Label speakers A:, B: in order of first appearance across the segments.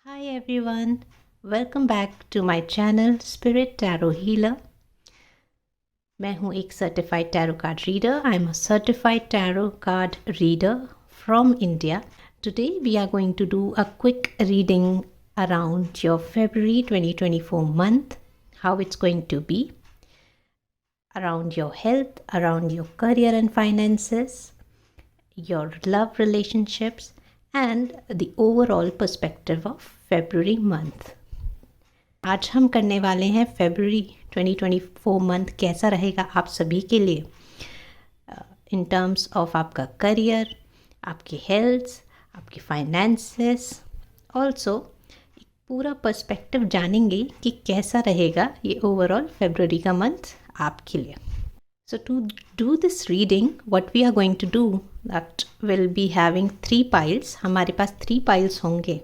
A: Hi everyone, welcome back to my channel Spirit Tarot Healer. मैं हूँ एक certified tarot card reader. I am a certified tarot card reader from India. Today we are going to do a quick reading around your February 2024 month, how it's going to be, around your health, around your career and finances, your love relationships, and the overall perspective of February month. आज हम करने वाले हैं February 2024 month कैसा रहेगा आप सभी के लिए इन टर्म्स ऑफ आपका करियर, आपकी हेल्थ, आपकी फाइनेंसेस. ऑल्सो एक पूरा पर्सपेक्टिव जानेंगे कि कैसा रहेगा ये ओवरऑल फेब्रुअरी का मंथ आपके लिए. So to do this reading, what we are going to do, that will be having 3 piles. हमारे पास 3 piles होंगे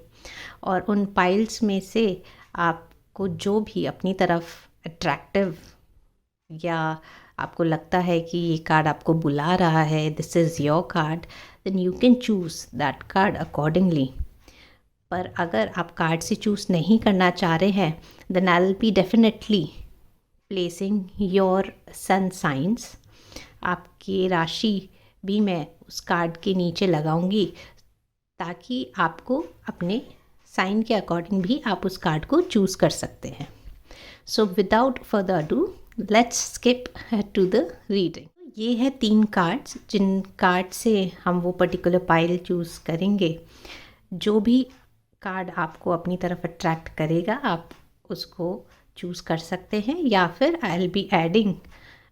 A: और उन piles में से आपको जो भी अपनी तरफ अट्रैक्टिव या आपको लगता है कि ये कार्ड आपको बुला रहा है, this is your card, then you can choose that card accordingly. पर अगर आप कार्ड से चूज़ नहीं करना चाह रहे हैं, then I will be definitely placing your sun signs. आपकी राशि भी मैं उस कार्ड के नीचे लगाऊंगी ताकि आपको अपने साइन के अकॉर्डिंग भी आप उस कार्ड को चूज़ कर सकते हैं. So without further ado let's skip to the reading. ये है 3 कार्ड्स जिन कार्ड से हम वो पर्टिकुलर पाइल चूज़ करेंगे. जो भी कार्ड आपको अपनी तरफ अट्रैक्ट करेगा आप उसको चूज़ कर सकते हैं, या फिर I will be adding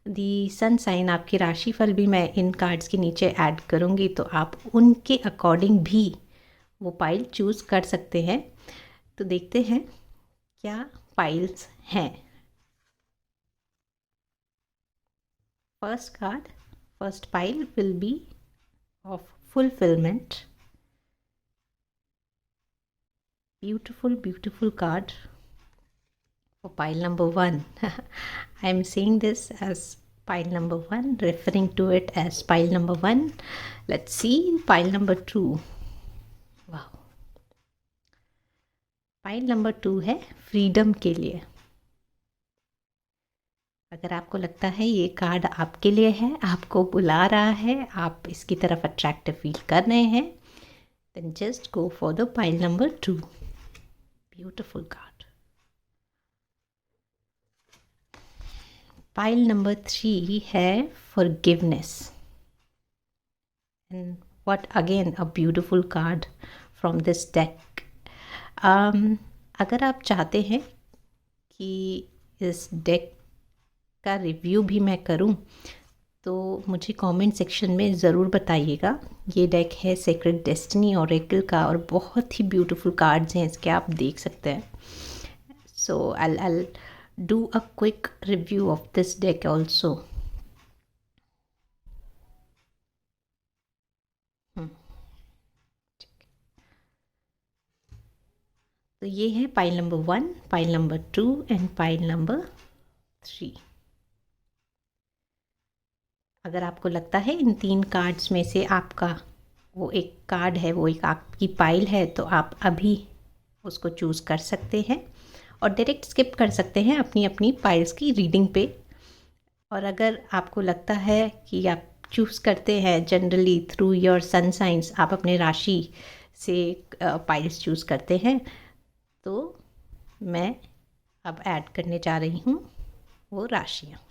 A: the sun sign. आपकी राशिफल भी मैं इन कार्ड्स के नीचे ऐड करूँगी, तो आप उनके अकॉर्डिंग भी वो पाइल चूज़ कर सकते हैं. तो देखते हैं क्या पाइल्स हैं. First card, first pile will be of fulfilment. Beautiful card for pile number 1. I am saying this as pile number 1, referring to it as pile number 1. Let's see pile number 2. Wow. Pile number 2 है freedom के लिए. अगर आपको लगता है ये card आपके लिए है, आपको बुला रहा है, आप इसकी तरफ अट्रैक्टिव फील कर रहे हैं, then just go for the pile number 2. Beautiful card. Pile number 3 है forgiveness. And what again a beautiful card from this deck. अगर आप चाहते हैं कि इस डेक का रिव्यू भी मैं करूं, तो मुझे कमेंट सेक्शन में ज़रूर बताइएगा. ये डेक है सेक्रेड डेस्टिनी ओरेकल का और बहुत ही ब्यूटीफुल कार्ड्स हैं इसके, आप देख सकते हैं. So I do a quick review of this deck also. तो ये है pile number 1, pile number 2 and pile number 3. अगर आपको लगता है इन 3 कार्ड्स में से आपका वो एक कार्ड है, वो एक आपकी पाइल है, तो आप अभी उसको चूज़ कर सकते हैं और डायरेक्ट स्किप कर सकते हैं अपनी अपनी पाइल्स की रीडिंग पे. और अगर आपको लगता है कि आप चूज़ करते हैं generally through your sun science, आप अपने राशि से पाइल्स चूज़ करते हैं, तो मैं अब ऐड करने जा रही हूँ वो राशियाँ.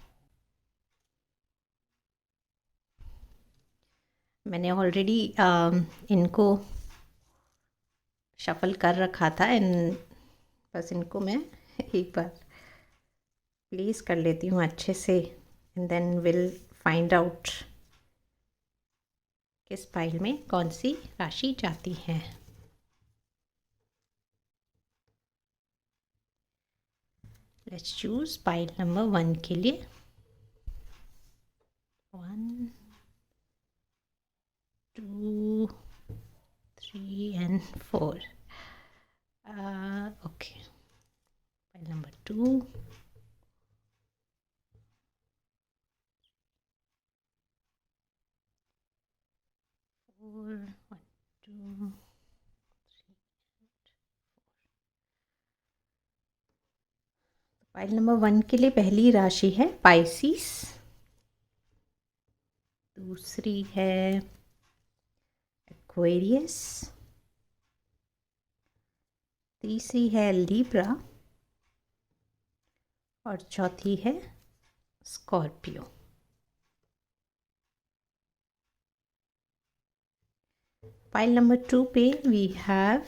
A: मैंने ऑलरेडी इनको शफल कर रखा था एंड बस इनको मैं एक बार प्लेस कर लेती हूँ अच्छे से, and then will find out किस पाइल में कौन सी राशि जाती है. लेट्स चूज पाइल नंबर 1 के लिए. 1, 2, 3 and 4. Okay. Pile number 2. 4, 1, 2, 3, 4. Pile number 1 के लिए पहली राशि है पाइसिस, दूसरी है एक्वेरियस, तीसरी है लिब्रा और चौथी है स्कॉर्पियो। पाइल नंबर 2 पे we have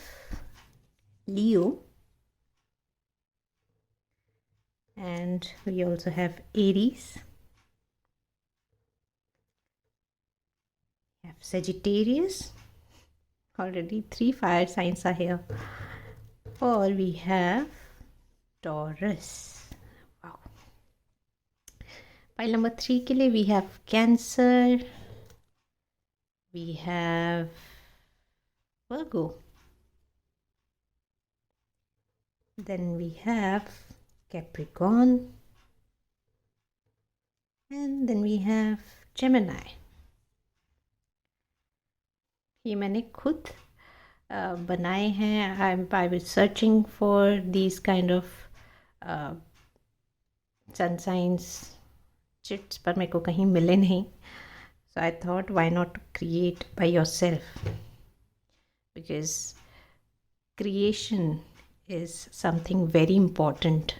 A: Leo and we also have Aries, we have Sagittarius, already 3 fire signs are here, or we have Taurus. Wow. Pile number 3 के लिए we have Cancer, we have Virgo, then we have Capricorn, and then we have Gemini. ये मैंने खुद बनाए हैं. I was searching for these kind of sun signs chits, पर मेरे को कहीं मिले नहीं. So I thought, why not create by yourself? Because creation is something very important.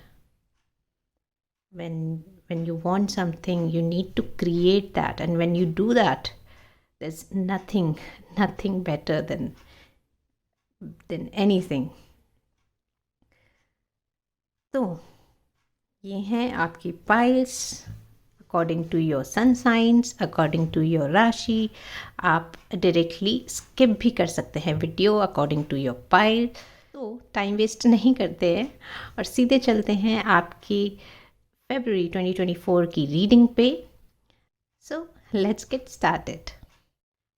A: When you want something, you need to create that, and when you do that, there's nothing better than anything. तो ये हैं आपकी piles according to your sun signs, according to your राशि. आप directly skip भी कर सकते हैं video according to your pile. तो टाइम वेस्ट नहीं करते हैं और सीधे चलते हैं आपकी February 2024 की रीडिंग पे. So let's get started.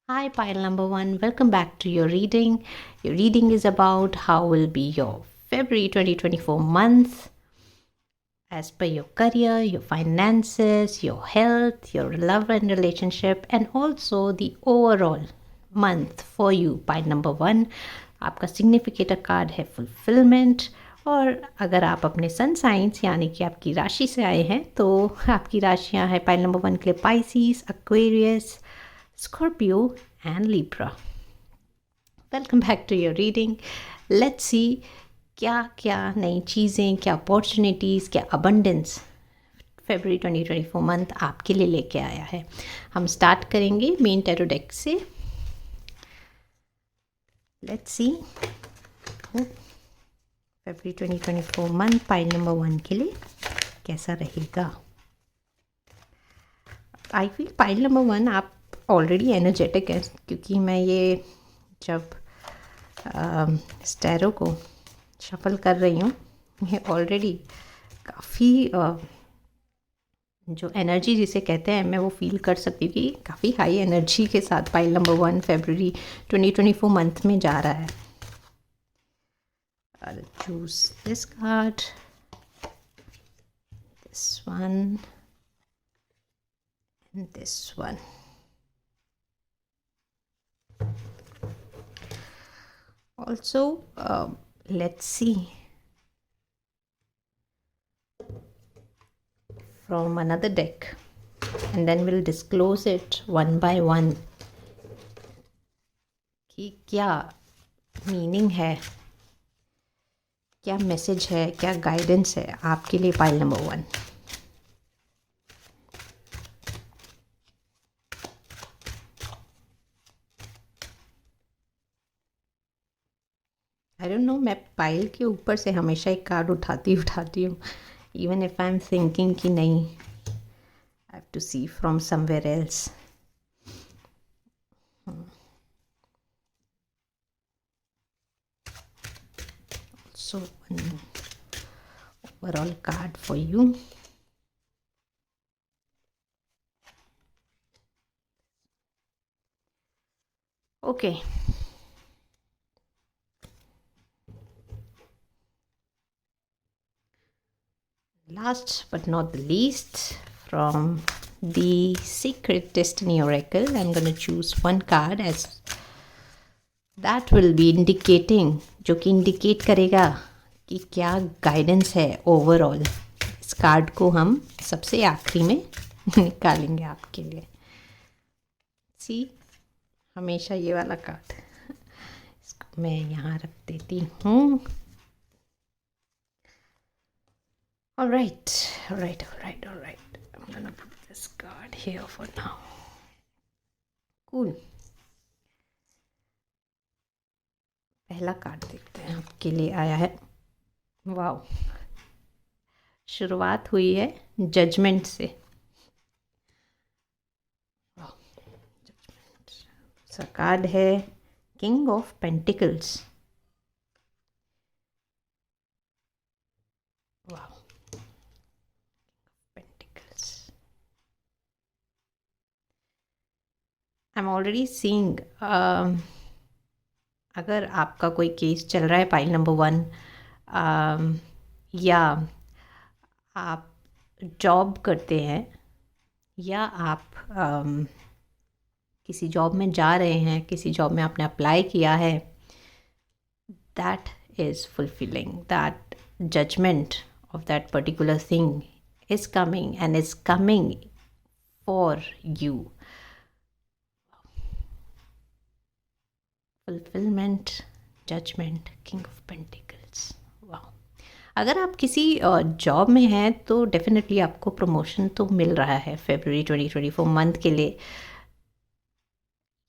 A: Hi pile number 1, welcome back to your reading. Your reading is about how will be your February 2024 month as per your career, your finances, your health, your love and relationship, and also the overall month for you. Pile number 1, आपका significator card है fulfilment. और अगर आप अपने सन science यानी कि आपकी राशि से आए हैं तो आपकी राशियां हैं पाइल नंबर 1 के लिए Pisces, Aquarius, Scorpio and Libra. Welcome back to your reading. Let's see क्या क्या नई चीज़ें, क्या अपॉर्चुनिटीज़, क्या अबंडेंस February 2024 मंथ आपके लिए लेके आया है. हम स्टार्ट करेंगे मेन टैरो डेक से. Let's see February 2024 month pile number 1 के लिए कैसा रहेगा. आई फील पाइल नंबर 1 आप ऑलरेडी एनर्जेटिक है, क्योंकि मैं ये जब स्टैरो को शफल कर रही हूँ ये ऑलरेडी काफ़ी जो एनर्जी जिसे कहते हैं मैं वो फील कर सकती हूँ कि काफ़ी हाई एनर्जी के साथ पाइल नंबर 1 February 2024 मंथ में जा रहा है. I'll choose this card, this one, and this one. Also, let's see from another deck, and then we'll disclose it one by one कि क्या मीनिंग है, क्या मैसेज है, क्या गाइडेंस है आपके लिए pile number 1. I don't know, मैं पाइल के ऊपर से हमेशा एक कार्ड उठाती हूँ even if I am thinking कि नहीं, I have to see from somewhere else. So one overall card for you. Okay. Last but not the least, from the Secret Destiny Oracle, I'm going to choose one card as that will be indicating, जो कि indicate करेगा कि क्या guidance है overall card को हम सबसे आखिरी में निकालेंगे आपके लिए। सी, हमेशा ये वाला कार्ड इसको मैं यहाँ रख देती हूँ। Alright. I'm gonna put this card here for now. Cool. पहला कार्ड देखते हैं आपके लिए आया है। वाओ, शुरुआत हुई है जजमेंट से। दूसरा कार्ड है king of pentacles. Wow, pentacles. I am already seeing, अगर आपका कोई केस चल रहा है पाइल नंबर 1, या आप जॉब करते हैं, या आप किसी जॉब में जा रहे हैं, किसी जॉब में आपने अप्लाई किया है, that is fulfilling, that judgement of that particular thing is coming and is coming for you. Fulfilment, judgement, king of pentacles. वाह, अगर आप किसी जॉब में हैं तो डेफिनेटली आपको प्रमोशन तो मिल रहा है फरवरी 2024 मंथ के लिए।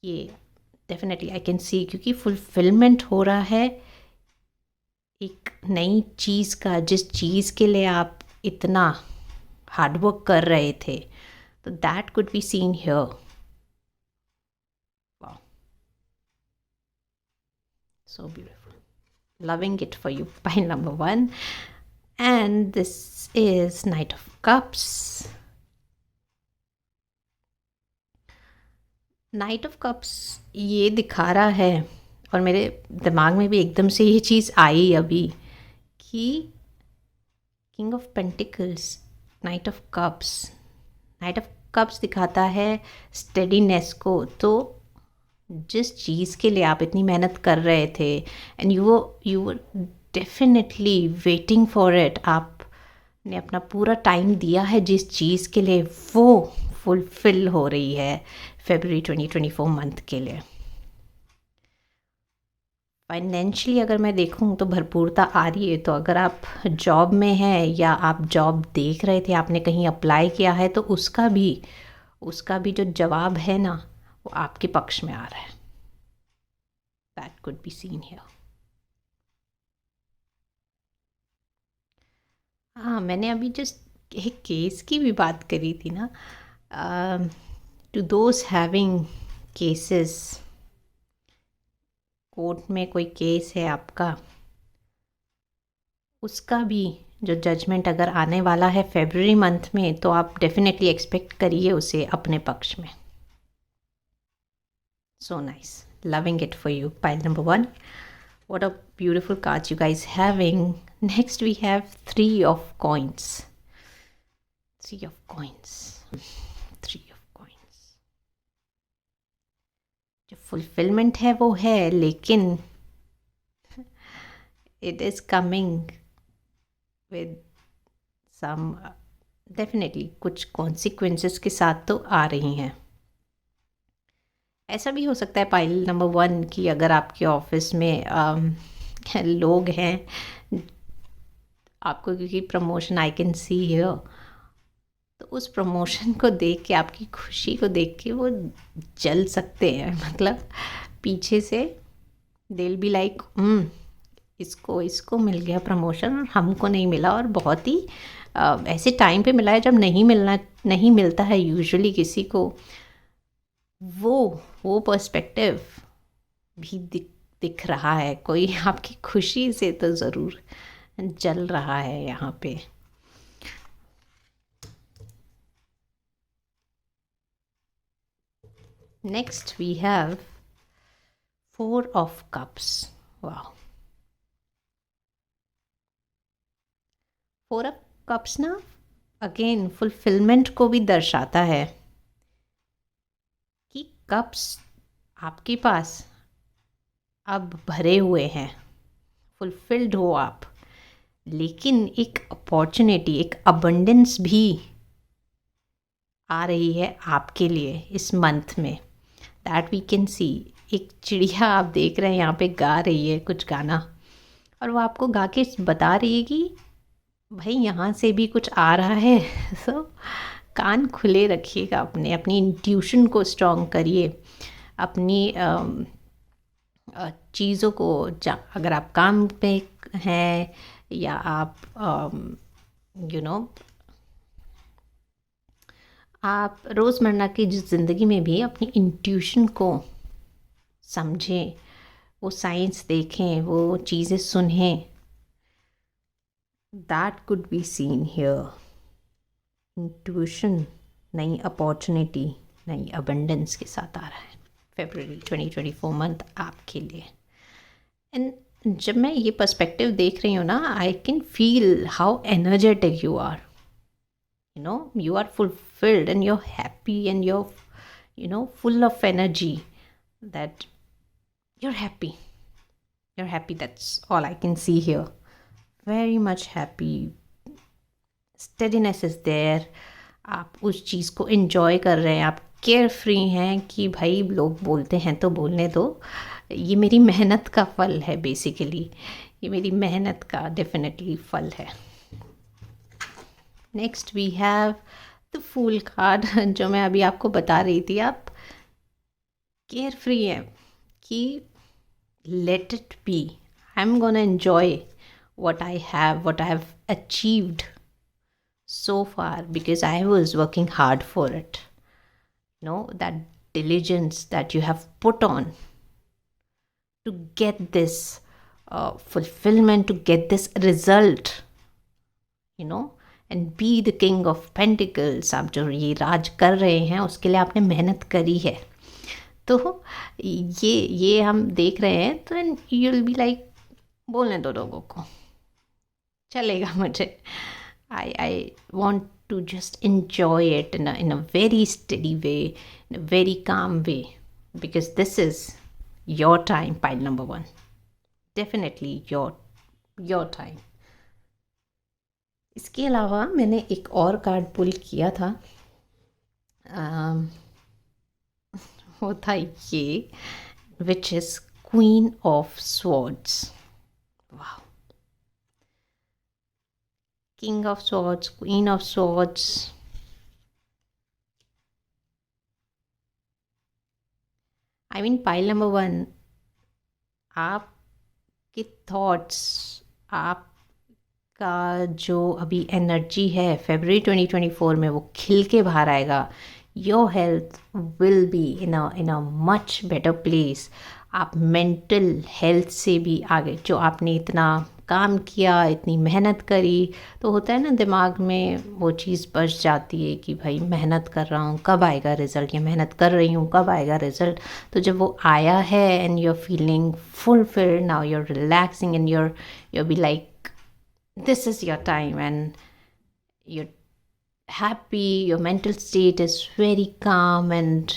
A: ये डेफिनेटली आई कैन सी, क्योंकि फुलफिलमेंट हो रहा है एक नई चीज़ का, जिस चीज़ के लिए आप इतना हार्डवर्क कर रहे थे, तो that could be seen here. वाह, so beautiful, loving it for you, pile number 1. And this is Knight of Cups. Knight of Cups ये दिखा रहा है, और मेरे दिमाग में भी एकदम से ये चीज़ आई अभी, कि king of pentacles, night of cups. Night of cups दिखाता है स्टेडीनेस को। तो जिस चीज़ के लिए आप इतनी मेहनत कर रहे थे and you were definitely waiting for it, आपने अपना पूरा टाइम दिया है जिस चीज़ के लिए, वो फुलफिल हो रही है फरवरी 2024 मंथ के लिए। फाइनेंशियली अगर मैं देखूं तो भरपूरता आ रही है। तो अगर आप जॉब में हैं या आप जॉब देख रहे थे, आपने कहीं अप्लाई किया है, तो उसका भी जो जवाब है ना, वो आपके पक्ष में आ रहा है। That could be seen here. हाँ, मैंने अभी जस्ट एक केस की भी बात करी थी ना। To those having cases, court में कोई केस है आपका, उसका भी जो जजमेंट अगर आने वाला है फरवरी मंथ में, तो आप डेफिनेटली एक्सपेक्ट करिए उसे अपने पक्ष में। So nice, loving it for you, pile number 1. What a beautiful cards you guys having. Next we have 3 of coins. 3 of coins. 3 of coins. जो fulfillment है वो है, लेकिन it is coming with some definitely कुछ consequences के साथ तो आ रही हैं। ऐसा भी हो सकता है पाइल नंबर 1 कि अगर आपके ऑफिस में लोग हैं आपको, क्योंकि promotion I can see here, तो उस प्रमोशन को देख के, आपकी खुशी को देख के वो जल सकते हैं। मतलब पीछे से दिल भी लाइक इसको मिल गया प्रमोशन और हमको नहीं मिला, और बहुत ही ऐसे टाइम पे मिला है जब नहीं मिलता है यूजुअली किसी को। वो पर्सपेक्टिव भी दिख रहा है। कोई आपकी खुशी से तो ज़रूर जल रहा है यहाँ पे। Next we have 4 of Cups. वाह, 4 of Cups ना अगेन फुलफिलमेंट को भी दर्शाता है कि कप्स आपके पास अब भरे हुए हैं, फुलफिल्ड हो आप, लेकिन एक अपॉर्चुनिटी, एक अबंडेंस भी आ रही है आपके लिए इस मंथ में, दैट वी कैन सी। एक चिड़िया आप देख रहे हैं यहाँ पे गा रही है कुछ गाना, और वो आपको गा के बता रही है कि भाई यहाँ से भी कुछ आ रहा है। सो कान खुले रखिएगा, अपनी इंट्यूशन को स्ट्रॉन्ग करिए, अपनी चीज़ों को अगर आप काम पे हैं या आप आप रोज़मर्रा की ज़िंदगी में भी अपनी इंट्यूशन को समझें, वो साइंस देखें, वो चीज़ें सुनें। That could be seen here. Intuition नई अपॉर्चुनिटी, नई अबंडेंस के साथ आ रहा है February 2024 मंथ आपके लिए। एंड जब मैं ये पर्सपेक्टिव देख रही हूँ ना, I can feel how energetic you are, you are fulfilled and you're happy and you're full of energy, that you're happy, that's all I can see here. Very much happy, steadiness is there, आप उस चीज़ को enjoy कर रहे हैं, आप care free हैं कि भाई लोग बोलते हैं तो बोलने दो, ये मेरी मेहनत का फल है, बेसिकली ये मेरी मेहनत का डेफिनेटली फल है। Next we have the fool card, जो मैं अभी आपको बता रही थी, आप केयर फ्री हैं कि let it be, I am gonna enjoy what I have achieved so far because I was working hard for it. That diligence that you have put on to get this fulfillment, to get this result, and be the king of pentacles, आप जो ये राज कर रहे हैं उसके लिए आपने मेहनत करी है। तो ये हम देख रहे हैं, तो यू विल बी लाइक, बोलने दो लोगों को, चलेगा मुझे, I want to just enjoy it in a very steady way, in a very calm way, because this is your time, pile number 1, definitely your time. इसके अलावा मैंने एक और कार्ड पुल किया था, वो था ये, which is Queen of Swords. wow, King of Swords, Queen of Swords. I mean, pile number 1, आपके थॉट्स, आपका जो अभी एनर्जी है February 2024 में, वो खिल के बाहर आएगा। Your health will be in a much better place. आप मेंटल हेल्थ से भी आगे, जो आपने इतना काम किया, इतनी मेहनत करी, तो होता है ना दिमाग में वो चीज़ बच जाती है कि भाई मेहनत कर रहा हूँ, कब आएगा रिज़ल्ट, या मेहनत कर रही हूँ, कब आएगा रिज़ल्ट। तो जब वो आया है and you are feeling fulfilled, now you are relaxing and you're be like, this is your time, and you're happy, your mental state is very calm, and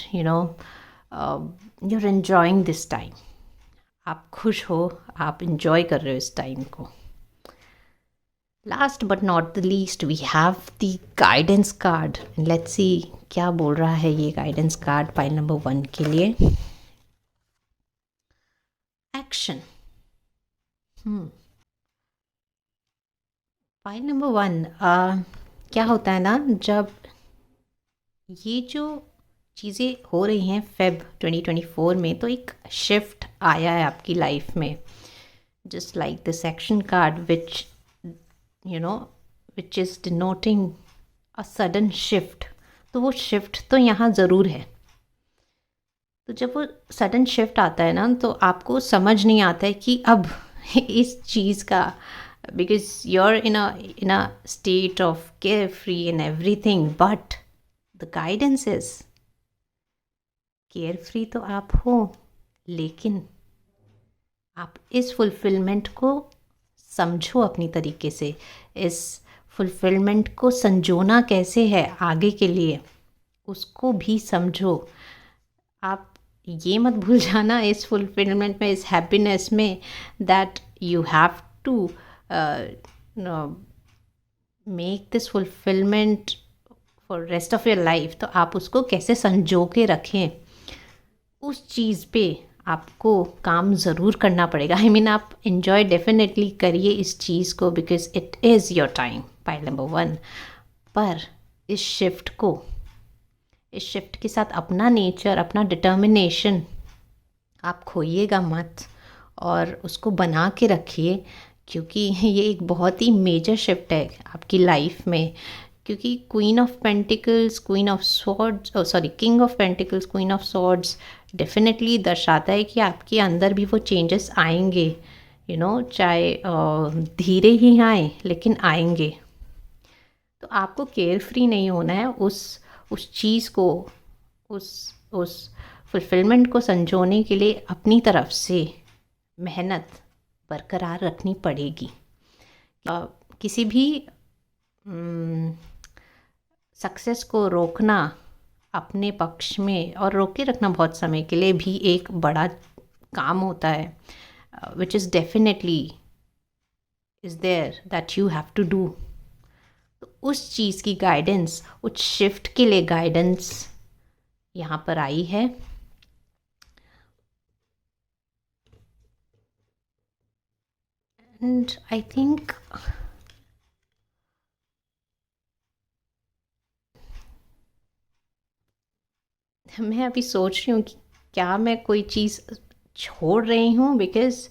A: you're enjoying this time. आप खुश हो, आप enjoy कर रहे हो इस time को। Last but not the least, we have the guidance card. Let's see क्या बोल रहा है ये गाइडेंस कार्ड पाइल नंबर 1 के लिए। एक्शन। पाइल नंबर 1, क्या होता है ना, जब ये जो चीज़ें हो रही हैं Feb 2024 में, तो एक शिफ्ट आया है आपकी लाइफ में, just like the section card which which is denoting a sudden shift. तो वो शिफ्ट तो यहाँ ज़रूर है। तो जब वो सडन शिफ्ट आता है ना, तो आपको समझ नहीं आता है कि अब इस चीज़ का, because you're in a state of carefree and everything, but the guidance is carefree तो आप हो, लेकिन आप इस फुलफिलमेंट को समझो अपनी तरीके से। इस फुलफिलमेंट को संजोना कैसे है आगे के लिए, उसको भी समझो। आप ये मत भूल जाना इस फुलफिलमेंट में, इस हैप्पीनेस में, that you have to make this fulfilment for rest of your life, तो आप उसको कैसे संजो के रखें, उस चीज़ पे आपको काम ज़रूर करना पड़ेगा। आई मीन आप इन्जॉय डेफिनेटली करिए इस चीज़ को, because it is your time, pile number 1। पर इस शिफ्ट के साथ अपना नेचर, अपना डिटर्मिनेशन आप खोइएगा मत और उसको बना के रखिए, क्योंकि ये एक बहुत ही मेजर शिफ्ट है आपकी लाइफ में। क्योंकि queen of pentacles, queen of swords, sorry king of pentacles, queen of swords definitely दर्शाता है कि आपके अंदर भी वो चेंजेस आएंगे, चाहे धीरे ही आए लेकिन आएंगे। तो आपको केयर फ्री नहीं होना है, उस चीज़ को, उस फुलफिलमेंट को संजोने के लिए अपनी तरफ से मेहनत बरकरार रखनी पड़ेगी। किसी भी सक्सेस को रोकना अपने पक्ष में और रोके रखना बहुत समय के लिए भी एक बड़ा काम होता है, which is definitely is there that you have to do. तो उस चीज़ की गाइडेंस, उस शिफ्ट के लिए गाइडेंस यहाँ पर आई है। एंड आई थिंक मैं अभी सोच रही हूँ कि क्या मैं कोई चीज़ छोड़ रही हूँ, because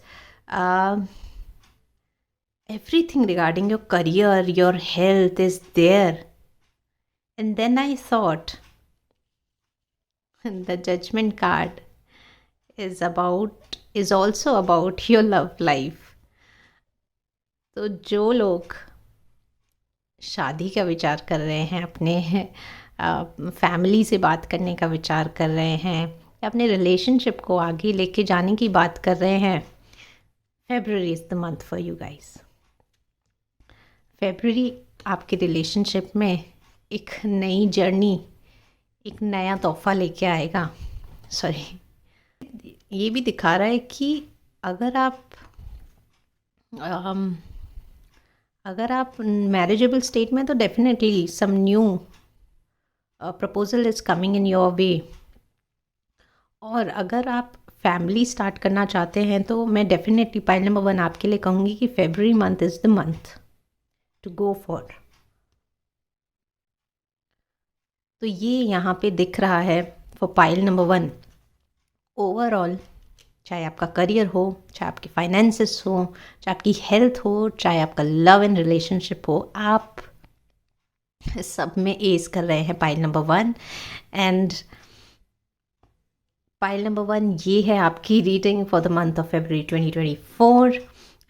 A: everything regarding your career, your health is there. And then I thought the judgment card is also about your love life. तो जो लोग शादी का विचार कर रहे हैं, अपने फैमिली से बात करने का विचार कर रहे हैं, या अपने रिलेशनशिप को आगे लेके जाने की बात कर रहे हैं, February is the month for you guys. February आपके रिलेशनशिप में एक नई जर्नी, एक नया तोहफ़ा लेके आएगा। ये भी दिखा रहा है कि अगर आप मैरिजेबल स्टेट में, तो definitely some new proposal is coming in your way. और अगर आप फैमिली स्टार्ट करना चाहते हैं, तो मैं डेफिनेटली पाइल नंबर 1 आपके लिए कहूँगी कि February month is the month to go for. तो ये यहाँ पे दिख रहा है फॉर पाइल नंबर 1। ओवरऑल, चाहे आपका करियर हो, चाहे आपके फाइनेंसेस हो, चाहे आपकी हेल्थ हो, चाहे आपका लव एंड रिलेशनशिप हो, आप सब में एज कर रहे हैं pile number 1। And pile number 1 ये है आपकी reading for the month of February 2024।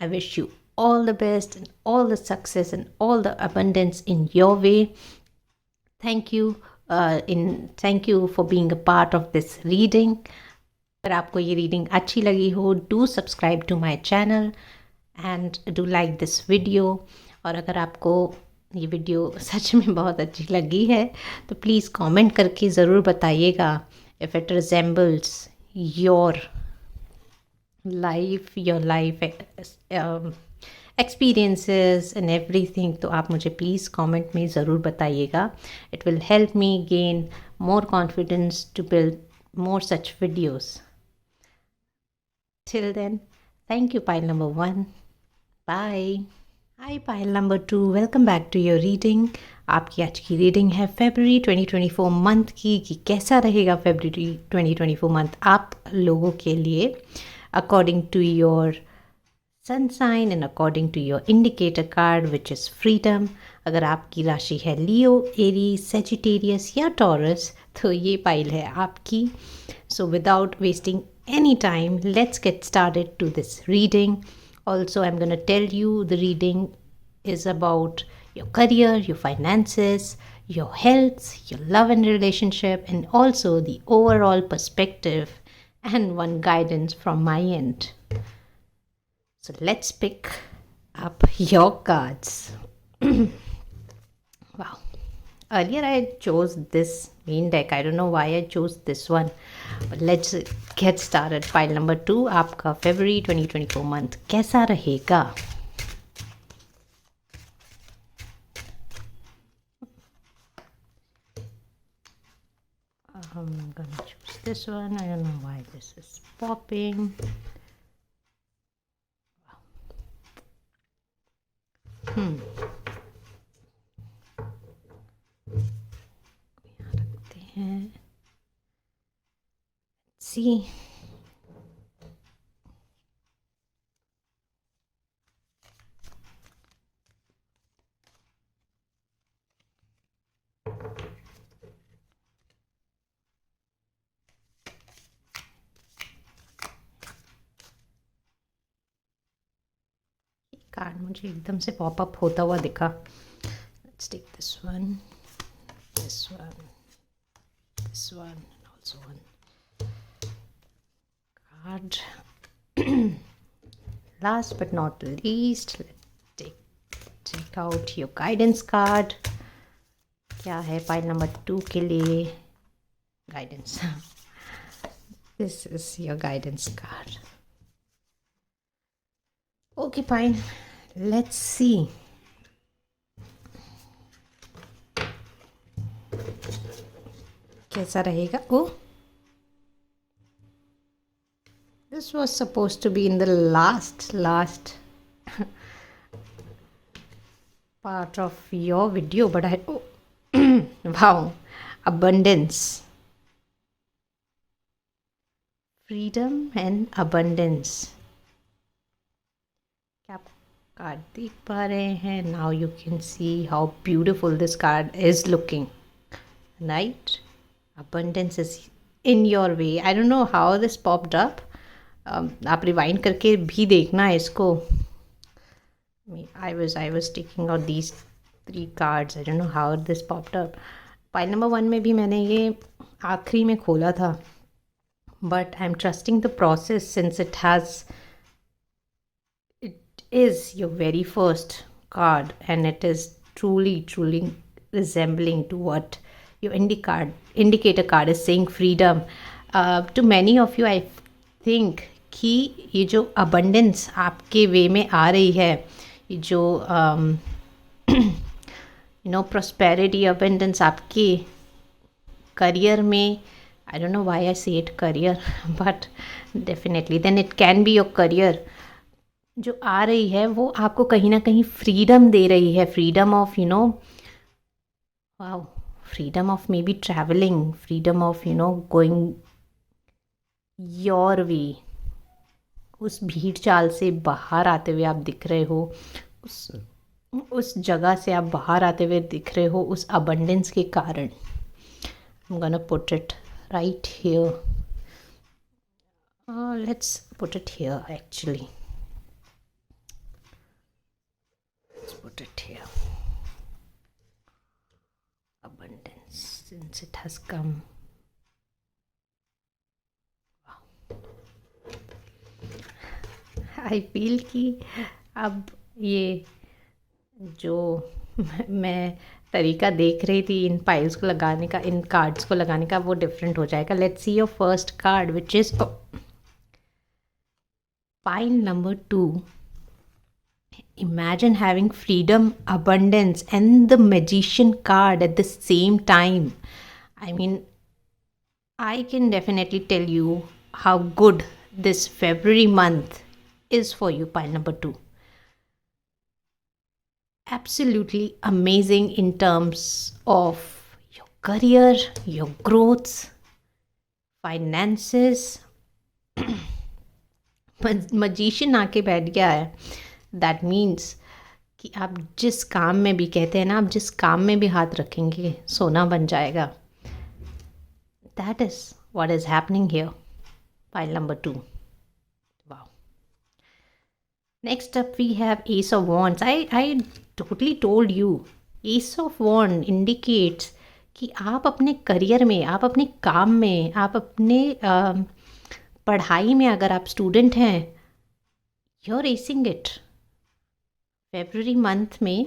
A: I wish you all the best and all the success and all the abundance in your way. Thank you for being a part of this reading. अगर आपको ये reading अच्छी लगी हो, do subscribe to my channel and do like this video. और अगर आपको ये वीडियो सच में बहुत अच्छी लगी है, तो प्लीज़ कमेंट करके ज़रूर बताइएगा if it resembles your life experiences and everything, तो आप मुझे प्लीज़ कमेंट में ज़रूर बताइएगा। It will help me gain more confidence to build more such videos. Till then, thank you pile number 1, bye. Hi pile number 2, welcome back to your reading. आपकी आज की reading है February 2024 मंथ की, कि कैसा रहेगा February 2024 मंथ आप लोगों के लिए according to your sun sign and according to your indicator card which is freedom. अगर आपकी राशि है लियो, एरीज, सेजिटेरियस या टॉरस, तो ये पाइल है आपकी। So without wasting any time, let's get started to this reading. Also I am gonna tell you the reading is about your career, your finances, your health, your love and relationship, and also the overall perspective and one guidance from my end. So let's pick up your cards. Wow. Earlier I chose this main deck. I don't know why I chose this one. But let's get started. Pile number 2. आपका February 2024 month कैसा रहेगा? I'm gonna choose this one. I don't know why this is popping. यहाँ रखते हैं. Let's see. Card मुझे एकदम से popup होता हुआ दिखा. Let's take this one, this one, this one, and also one card. Last but not least, let's take out your guidance card. क्या है पाइल नंबर 2 के लिए guidance? This is your guidance card. Okay, fine. Let's see. कैसा रहेगा? Oh, this was supposed to be in the last part of your video, but wow, abundance, freedom and abundance. क्या आप card देख पा रहे हैं? Now you can see how beautiful this card is looking, right? Abundance is in your way. I don't know how this popped up. आप rewind करके भी देखना इसको. I was taking out these 3 cards. I don't know how this popped up. Pile number 1 में भी मैंने ये आखिरी में खोला था. But I'm trusting the process since it is your very first card and it is truly resembling to what your indicator card is saying, freedom. To many of you I think कि ये जो abundance आपके वे में आ रही है, ये जो prosperity, abundance आपके करियर में, I don't know why I say it career, but definitely then it can be your career. जो आ रही है वो आपको कहीं ना कहीं फ्रीडम दे रही है. Freedom of wow, freedom of may be travelling, freedom of going your way. उस भीड़ चाल से बाहर आते हुए आप दिख रहे हो, उस जगह से आप बाहर आते हुए दिख रहे हो उस अबंडेंस के कारण. I'm gonna put it right here. Let's put it here actually. Let's put it here. Abundance, since it has come. Wow. I feel कि अब ये जो मैं तरीका देख रही थी इन पाइल्स को लगाने का, इन कार्ड्स को लगाने का, वो डिफरेंट हो जाएगा. Let's see your first card which is pile number 2. Imagine having freedom, abundance and the magician card at the same time. I mean, I can definitely tell you how good this February month is for you, pile number 2. Absolutely amazing in terms of your career, your growth, finances. Magician आके बैठ गया है. That means कि आप जिस काम में भी, कहते हैं ना, आप जिस काम में भी हाथ रखेंगे सोना बन जाएगा. That is what is happening here, pile number 2. Wow. Next up we have ace of wands. I totally told you, ace of wand indicates कि आप अपने करियर में, आप अपने काम में, आप अपने पढ़ाई में, अगर आप स्टूडेंट हैं, you are acing it. February month में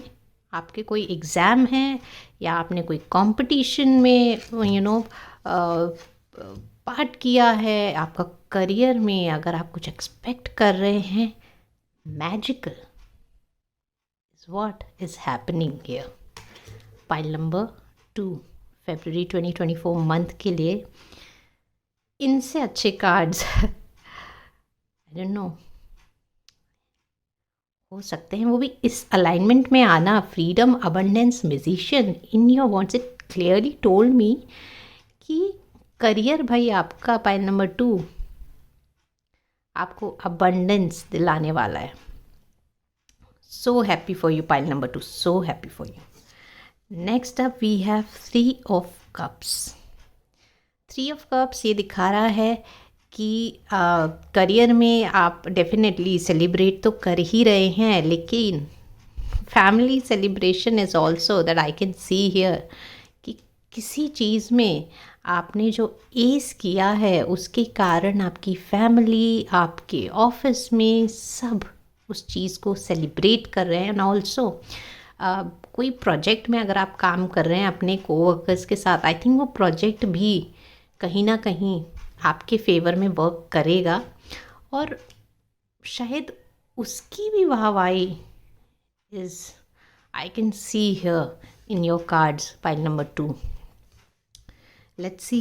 A: आपके कोई एग्ज़ाम है या आपने कोई कंपटीशन में पार्ट किया है, आपका करियर में अगर आप कुछ एक्सपेक्ट कर रहे हैं, magical is what is happening here. Pile number 2, February 2024 month के लिए इनसे अच्छे कार्ड्स आई डोंट नो हो सकते हैं, वो भी इस अलाइनमेंट में आना। Freedom, abundance, musician in your wants, it clearly told me कि करियर भाई आपका पाइल नंबर 2 आपको अबंडेंस दिलाने वाला है। So happy for you pile number 2, so happy for you. Next up we have 3 of cups. 3 of cups ये दिखा रहा है कि करियर में आप डेफिनेटली सेलिब्रेट तो कर ही रहे हैं, लेकिन family celebration is also that I can see here कि किसी चीज़ में आपने जो एस किया है उसके कारण आपकी फैमिली, आपके ऑफिस में सब उस चीज़ को सेलिब्रेट कर रहे हैं। एंड ऑल्सो कोई प्रोजेक्ट में अगर आप काम कर रहे हैं अपने कोवर्कर्स के साथ, आई थिंक वो प्रोजेक्ट भी कहीं ना कहीं आपके फेवर में वर्क करेगा और शायद उसकी भी वाहवाही is I can see here in your cards pile number 2। Let's see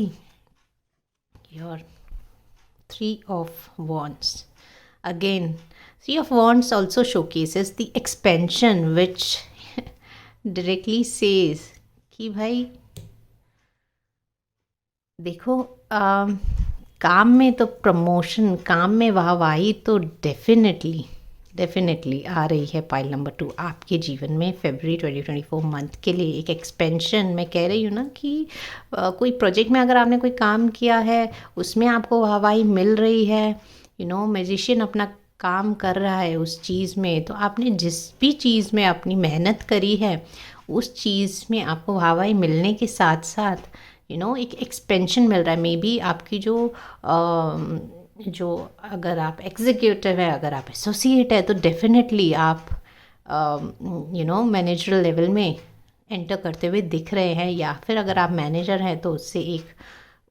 A: your 3 of Wands. Again, 3 of Wands also showcases the expansion, which directly says कि भाई देखो काम में तो प्रमोशन, काम में वाहवाही तो डेफिनेटली आ रही है पाइल नंबर 2 आपके जीवन में। फरवरी 2024 मंथ के लिए एक एक्सपेंशन, मैं कह रही हूँ ना कि कोई प्रोजेक्ट में अगर आपने कोई काम किया है उसमें आपको वाहवाही मिल रही है, म्यूजिशियन अपना काम कर रहा है उस चीज़ में, तो आपने जिस भी चीज़ में अपनी मेहनत करी है उस चीज़ में आपको वाहवाही मिलने के साथ साथ एक एक्सपेंशन मिल रहा है। मे बी आपकी जो अगर आप एग्जीक्यूटिव है, अगर आप एसोसिएट है, तो डेफिनेटली आप मैनेजरल लेवल में एंटर करते हुए दिख रहे हैं, या फिर अगर आप मैनेजर हैं तो उससे एक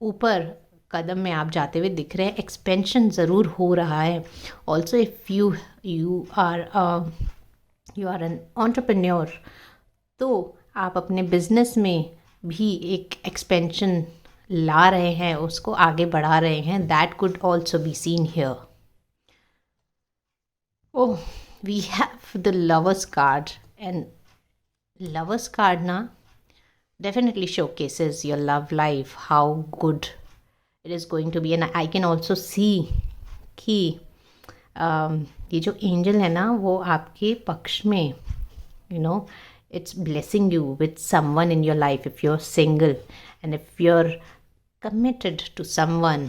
A: ऊपर कदम में आप जाते हुए दिख रहे हैं। एक्सपेंशन ज़रूर हो रहा है। Also if you are an entrepreneur, तो आप अपने बिजनेस में भी एक एक्सपेंशन ला रहे हैं, उसको आगे बढ़ा रहे हैं। That could also be seen here. Oh, we have the lovers card, and lovers card ना definitely showcases your love life, how good it is going to be. And I can also see कि ये जो angel है ना वो आपके पक्ष में, it's blessing you with someone in your life if you're single, and if you're committed to someone,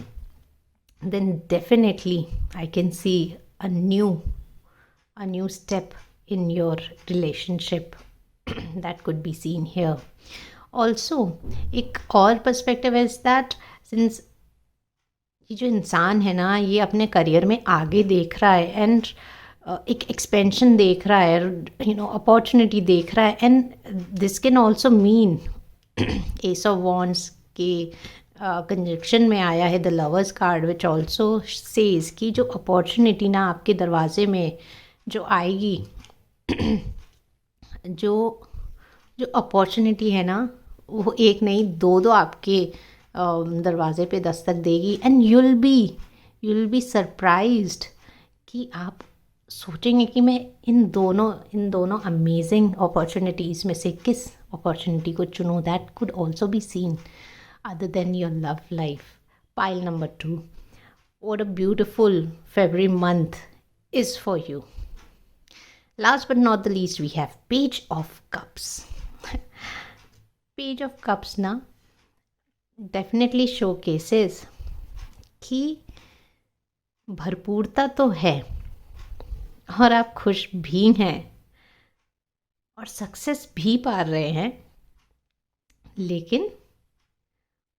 A: then definitely I can see a new step in your relationship that could be seen here. Also, एक और perspective is that since ये जो इंसान है ना ये अपने career में आगे देख रहा है, एंड एक एक्सपेंशन देख रहा है, अपॉर्चुनिटी देख रहा है, and this can also mean S of wands के कंजक्शन में आया है the lovers card, which also says कि जो अपॉर्चुनिटी ना आपके दरवाजे में जो आएगी, जो अपॉर्चुनिटी है ना वो एक नहीं दो आपके दरवाजे पे दस्तक देगी, एंड यूल बी सरप्राइज्ड कि आप सोचेंगे कि मैं इन दोनों अमेजिंग अपॉर्चुनिटीज़ में से किस अपॉर्चुनिटी को चुनूँ। That could also be seen other than your love life. Pile number 2, what a beautiful February month is for you. Last but not the least, we have Page of Cups. Page of Cups ना definitely showcases कि भरपूरता तो है और आप खुश भी हैं और सक्सेस भी पा रहे हैं, लेकिन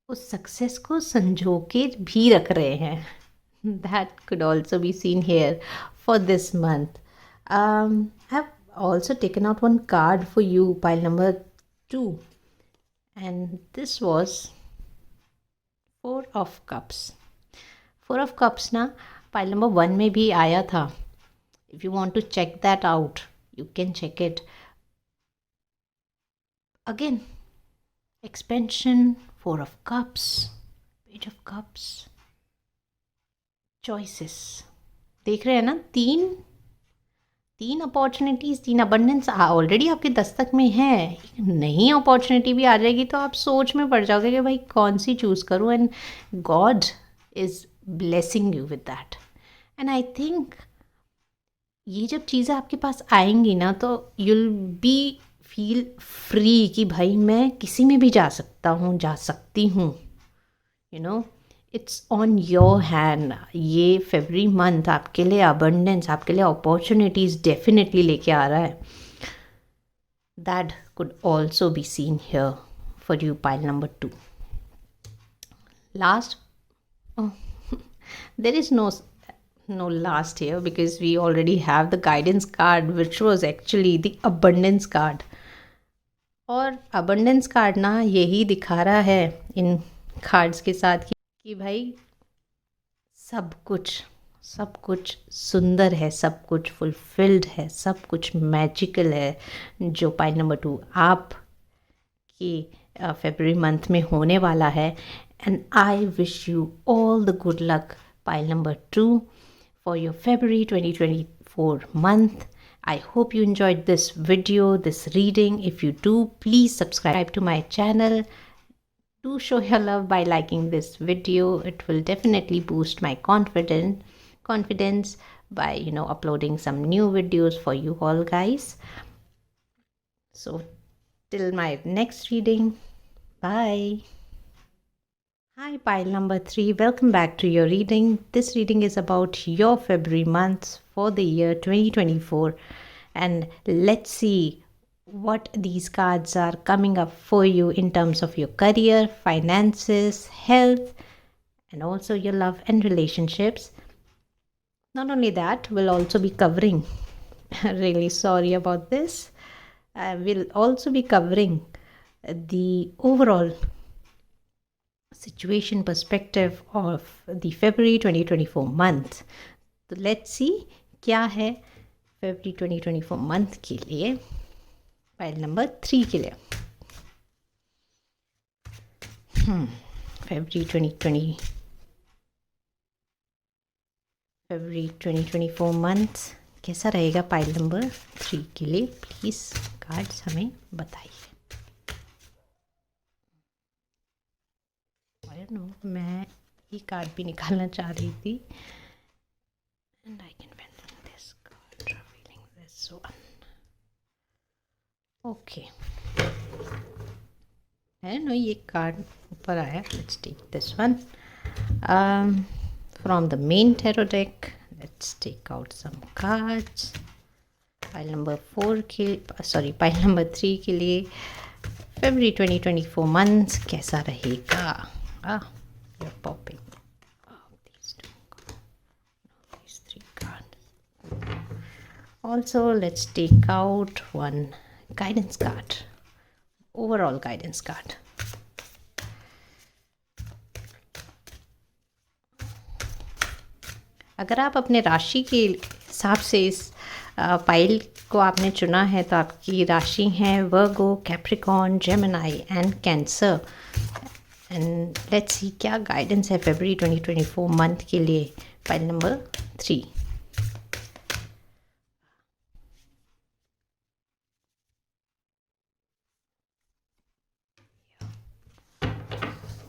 A: उस सक्सेस को संजो के भी रख रहे हैं। That could also be seen here for this month. I have also taken out one card for you, pile number 2, and this was 4 of Cups. 4 of Cups ना pile number 1 में भी आया था. If you want to check that out, you can check it. Again, expansion, 4 of Cups, Page of Cups, choices. देख रहे हैं ना, तीन अपॉर्चुनिटीज़, 3 अबंडेंस ऑलरेडी आपके दस्तक में है. नई अपॉर्चुनिटी भी आ जाएगी तो आप सोच में पड़ जाओगे कि भाई कौन सी चूज़ करूँ. And God is blessing you with that. And I think ये जब चीज़ें आपके पास आएंगी ना तो यूल बी फील फ्री कि भाई मैं किसी में भी जा सकता हूँ, जा सकती हूँ. You know, it's on your hand. ये फेब्रुअरी मंथ आपके लिए अबंडेंस, आपके लिए अपॉर्चुनिटीज़ डेफिनेटली लेके आ रहा है. That could also be seen here for you, pile number 2. Last, there is no last here because we already have the guidance card which was actually the abundance card. और abundance card ना यही दिखा रहा है इन cards के साथ कि भाई सब कुछ सुंदर है, सब कुछ फुलफिल्ड है, सब कुछ मैजिकल है जो पाइल नंबर 2 आप की फेब्रुअरी मंथ में होने वाला है. And I wish you all the good luck, pile number 2, for your February 2024 month. I hope you enjoyed this video, this reading. If you do, please subscribe to my channel. Do show your love by liking this video. It will definitely boost my confidence by uploading some new videos for you all guys. So till my next reading, bye. Hi, pile number 3. Welcome back to your reading. This reading is about your February month for the year 2024. And let's see what these cards are coming up for you in terms of your career, finances, health, and also your love and relationships. Not only that, we'll also be covering, really sorry about this, we'll also be covering the overall situation perspective of the February 2024 month. तो let's see क्या है February 2024 month के लिए pile number 3 के लिए. February 2024 month कैसा रहेगा pile number 3 के लिए, प्लीज़ कार्ड्स हमें बताइए. मैं ये कार्ड भी निकालना चाह रही थी. And I can went this card, revealing this one. Okay, है ना, ये कार्ड ऊपर आया. Let's take this one from the main tarot deck. Let's take out some cards. Pile number 4 के पाइल नंबर 3 के लिए February 2024 मंथ कैसा रहेगा. You're popping. These 2 cards. No, these 3 cards. Also, let's take out one guidance card. Overall guidance card. अगर आप अपने राशि के हिसाब से इस पाइल को आपने चुना है तो आपकी राशि है Virgo, Capricorn, Gemini and Cancer. And let's see क्या गाइडेंस है February 2024 मंथ के लिए pile number 3.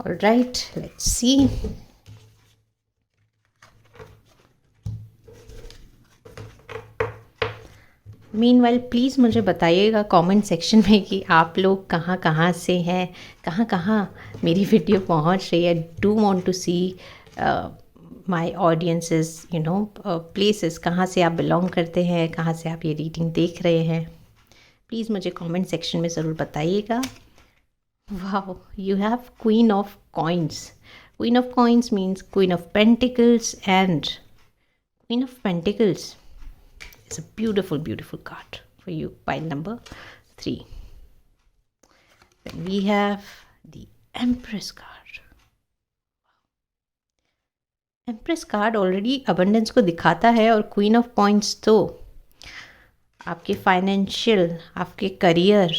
A: All right, let's see. Meanwhile please मुझे बताइएगा कमेंट सेक्शन में कि आप लोग कहाँ से हैं, कहाँ मेरी वीडियो पहुंच रही है. Do want to see my audiences, places, कहाँ से आप बिलोंग करते हैं, कहाँ से आप ये रीडिंग देख रहे हैं. प्लीज़ मुझे कमेंट सेक्शन में ज़रूर बताइएगा. Wow, you have queen of coins. Queen of coins means queen of pentacles, and queen of pentacles is a beautiful card for you, pile number 3. Then we have the Empress card. Empress card already abundance को दिखाता है, और Queen of Coins तो आपके financial, आपके career,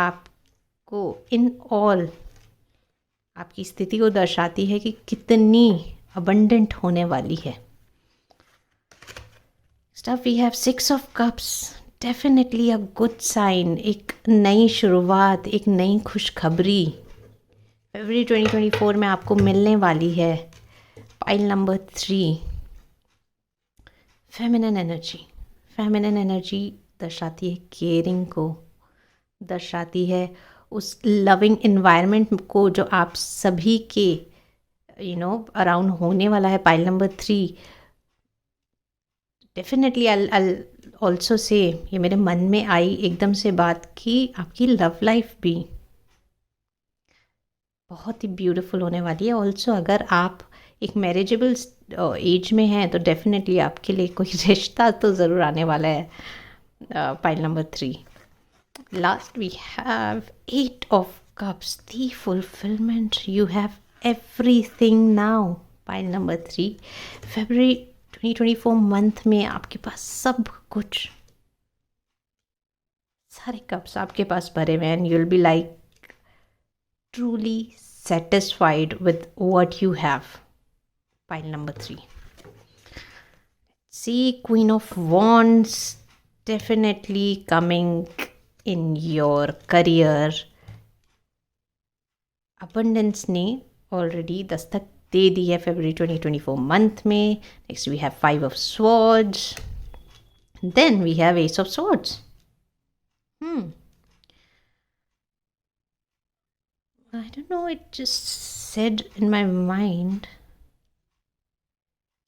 A: आपको आपको in all आपकी स्थिति को दर्शाती है कि कितनी अबंडेंट होने वाली है। Stuff we have 6 of cups, definitely a good sign, एक नई शुरुआत, एक नई खुशखबरी फरवरी 2024 में आपको मिलने वाली है। Pile number 3, feminine energy. Feminine energy दर्शाती है केयरिंग को, दर्शाती है उस लविंग इन्वायरमेंट को जो आप सभी के अराउंड होने वाला है। Pile number 3, definitely I also say, ये मेरे मन में आई एकदम से बात कि आपकी लव लाइफ भी बहुत ही ब्यूटीफुल होने वाली है। ऑल्सो अगर आप एक मैरिजेबल एज में हैं तो डेफिनेटली आपके लिए कोई रिश्ता तो ज़रूर आने वाला है। Pile number 3, last we have 8 of cups, the fulfilment, you have everything now. Pile number 3, फरवरी 2024 मंथ में आपके पास सब कुछ, सारे कप्स आपके पास भरे हुए हैं। you'll be like truly satisfied with what you have. Pile number 3. See, Queen of Wands definitely coming in your career. Abundance ने already दस्तक दे दी है फरवरी 2024 मंथ में। Next we have 5 of swords, then we have ace of swords. I don't know, it just said in my mind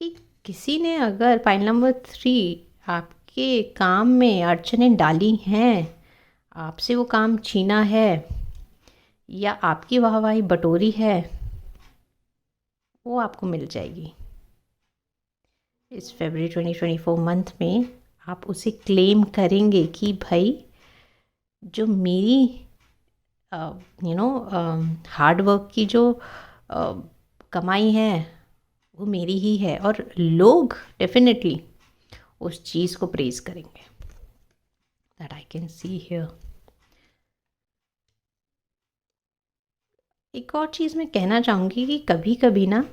A: कि किसी ने अगर पाइल नंबर 3 आपके काम में अड़चने डाली हैं, आपसे वो काम छीना है या आपकी वाहवाही बटोरी है, वो आपको मिल जाएगी। इस फरवरी 2024 मंथ में आप उसे क्लेम करेंगे कि भाई जो मेरी हार्ड वर्क की जो कमाई है वो मेरी ही है, और लोग डेफिनेटली उस चीज़ को प्रेज करेंगे। That I can see here. एक और चीज़ मैं कहना चाहूँगी कि कभी कभी ना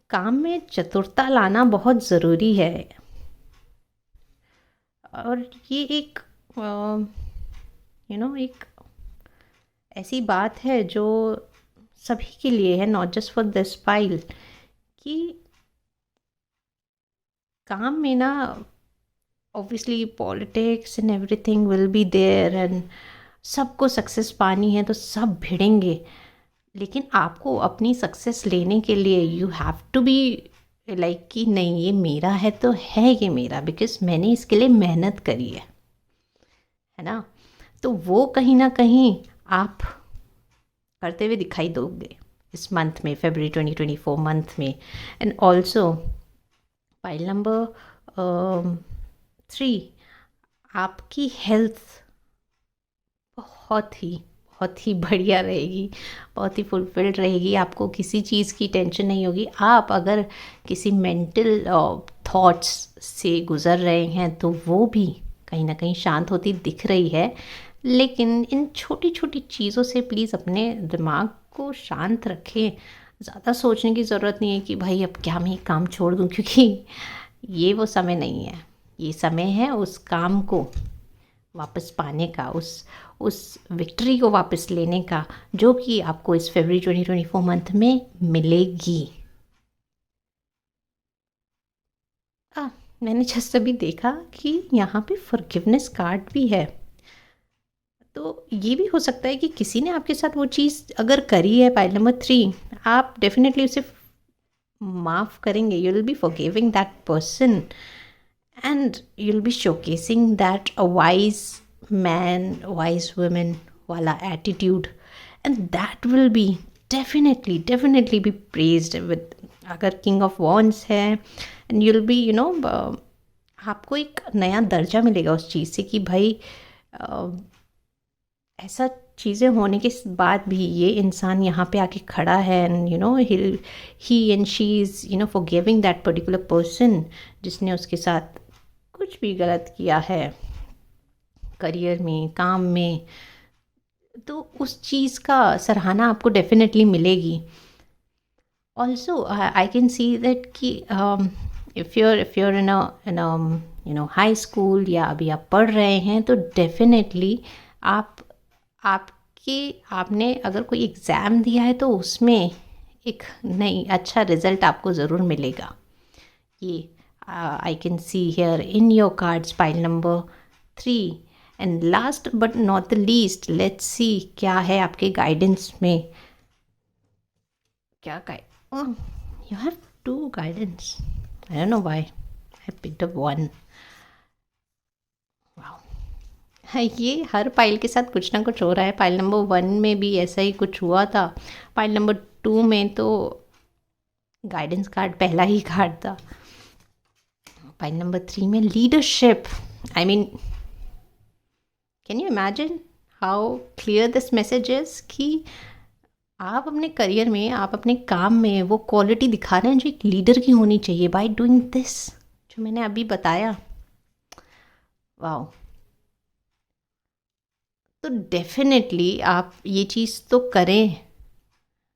A: काम में चतुरता लाना बहुत ज़रूरी है, और ये एक एक ऐसी बात है जो सभी के लिए है, not just for this pile, कि काम में ना obviously politics and everything will be there, and सबको सक्सेस पानी है तो सब भिड़ेंगे, लेकिन आपको अपनी सक्सेस लेने के लिए you have to be like कि नहीं, ये मेरा है तो है ये मेरा, बिकॉज मैंने इसके लिए मेहनत करी है ना। तो वो कहीं ना कहीं आप करते हुए दिखाई दोगे इस मंथ में, फरवरी 2024 मंथ में। एंड ऑल्सो पाइल नंबर 3, आपकी हेल्थ बहुत ही बढ़िया रहेगी, बहुत ही फुलफिल्ड रहेगी, आपको किसी चीज़ की टेंशन नहीं होगी। आप अगर किसी मेंटल थॉट्स से गुज़र रहे हैं तो वो भी कहीं ना कहीं शांत होती दिख रही है, लेकिन इन छोटी छोटी चीज़ों से प्लीज़ अपने दिमाग को शांत रखें। ज़्यादा सोचने की ज़रूरत नहीं है कि भाई अब क्या मैं ये काम छोड़ दूँ, क्योंकि ये वो समय नहीं है। ये समय है उस काम को वापस पाने का, उस विक्ट्री को वापस लेने का, जो कि आपको इस फरवरी 2024 मंथ में मिलेगी। मैंने जस्ट अभी देखा कि यहाँ पे फॉरगिवनेस कार्ड भी है, तो ये भी हो सकता है कि किसी ने आपके साथ वो चीज़ अगर करी है, पाइल नंबर 3, आप डेफिनेटली उसे माफ़ करेंगे। You will be forgiving that person and you'll be showcasing that a wise man, wise woman wala attitude, and that will be definitely be praised with, अगर king of wands है, and you'll be आपको एक नया दर्जा मिलेगा उस चीज़ से कि भाई ऐसा चीज़ें होने के बाद भी ये इंसान यहाँ पे आके खड़ा है, and he and she is forgiving that particular person जिसने उसके साथ कुछ भी गलत किया है करियर में, काम में। तो उस चीज़ का सराहना आपको डेफिनेटली मिलेगी। Also I can see that कि if you're in high school या अभी आप पढ़ रहे हैं, तो डेफिनेटली आपके आपने अगर कोई एग्ज़ाम दिया है तो उसमें एक नहीं अच्छा रिज़ल्ट आपको ज़रूर मिलेगा। ये आई can see here in your cards pile number 3। And last but not the least, let's see क्या है आपके गाइडेंस में। क्या you have 2 guidance. I don't know why I picked up 1. Wow. हाँ, ये हर पाइल के साथ कुछ ना कुछ हो रहा है। पाइल नंबर 1 में भी ऐसा ही कुछ हुआ था। पाइल नंबर 2 में तो गाइडेंस कार्ड पहला ही कार्ड था। पाइल नंबर 3 में leadership. I mean, can you imagine how clear this message is कि आप अपने करियर में, आप अपने काम में वो क्वालिटी दिखा रहे हैं जो एक लीडर की होनी चाहिए बाय डूइंग दिस, जो मैंने अभी बताया। वाओ। तो डेफिनेटली आप ये चीज़ तो करें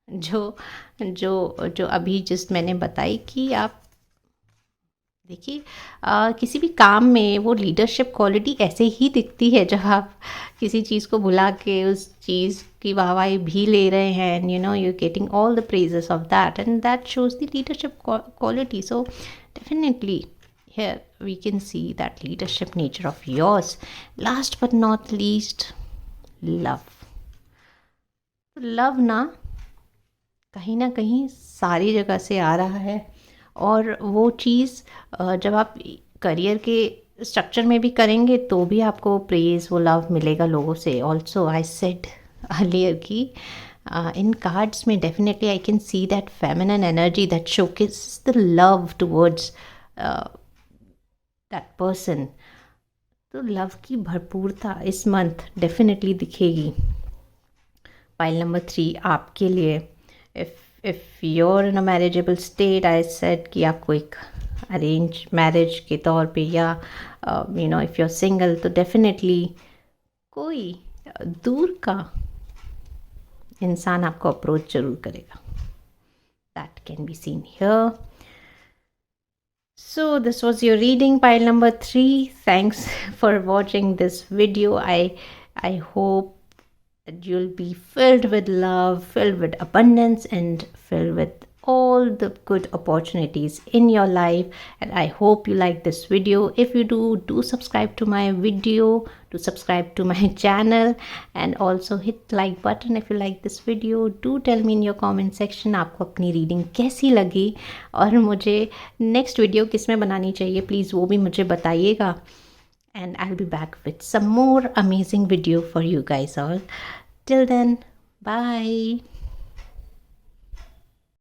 A: जो जो जो अभी जस्ट मैंने बताई कि आप देखिए, किसी भी काम में वो लीडरशिप क्वालिटी ऐसे ही दिखती है जब आप किसी चीज़ को भुला के उस चीज़ की वाहवाही भी ले रहे हैं, and you're getting all the praises of that, and that shows the leadership quality. So definitely here we can see that leadership nature of yours. Last but not least, love. Love ना कहीं सारी जगह से आ रहा है, और वो चीज़ जब आप करियर के स्ट्रक्चर में भी करेंगे तो भी आपको प्रेज़, वो लव मिलेगा लोगों से। ऑल्सो आई सेड अर्लियर कि इन कार्ड्स में definitely I can see that feminine energy that showcase the love towards that person. तो लव की भरपूरता इस मंथ डेफिनेटली दिखेगी। पाइल नंबर 3 आपके लिए, if you're in a marriageable state, I said कि आपको एक अरेंज मैरिज के तौर पे, या इफ़ you're single, तो डेफिनेटली कोई दूर का इंसान आपको अप्रोच जरूर करेगा। That can be seen here. So this was your reading, pile number 3. Thanks for watching this video. I hope that you'll be filled with love, filled with abundance, and filled with all the good opportunities in your life. And I hope you like this video. If you do subscribe to my video, do subscribe to my channel, and also hit like button if you like this video. Do tell me in your comment section आपको अपनी reading कैसी लगी, और मुझे next video किस में बनानी चाहिए प्लीज़ वो भी मुझे बताइएगा। And I'll be back with some more amazing video for you guys all. Till then, bye.